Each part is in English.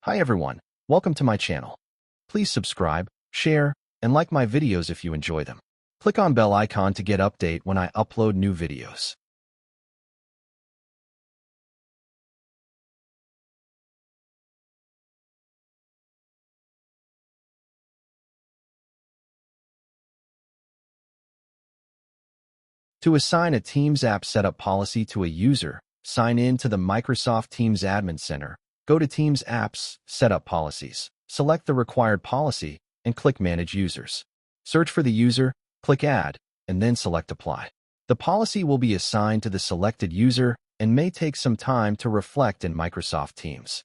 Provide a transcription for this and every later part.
Hi everyone, welcome to my channel. Please subscribe, share, and like my videos if you enjoy them. Click on bell icon to get update when I upload new videos. To assign a Teams app setup policy to a user, sign in to the Microsoft Teams Admin Center, go to Teams Apps, Setup Policies, select the required policy, and click Manage Users. Search for the user, click Add, and then select Apply. The policy will be assigned to the selected user and may take some time to reflect in Microsoft Teams.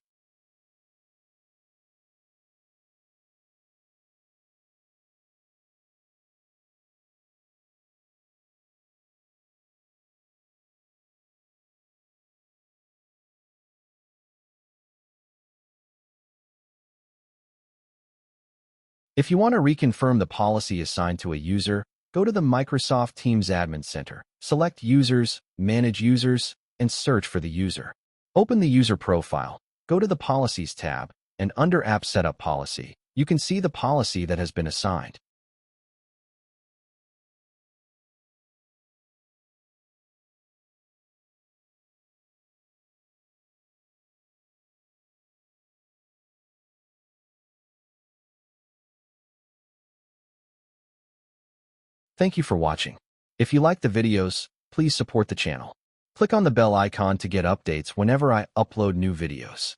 If you want to reconfirm the policy assigned to a user, go to the Microsoft Teams Admin Center, select Users, Manage Users, and search for the user. Open the user profile, go to the Policies tab, and under App Setup Policy, you can see the policy that has been assigned. Thank you for watching. If you like the videos, please support the channel. Click on the bell icon to get updates whenever I upload new videos.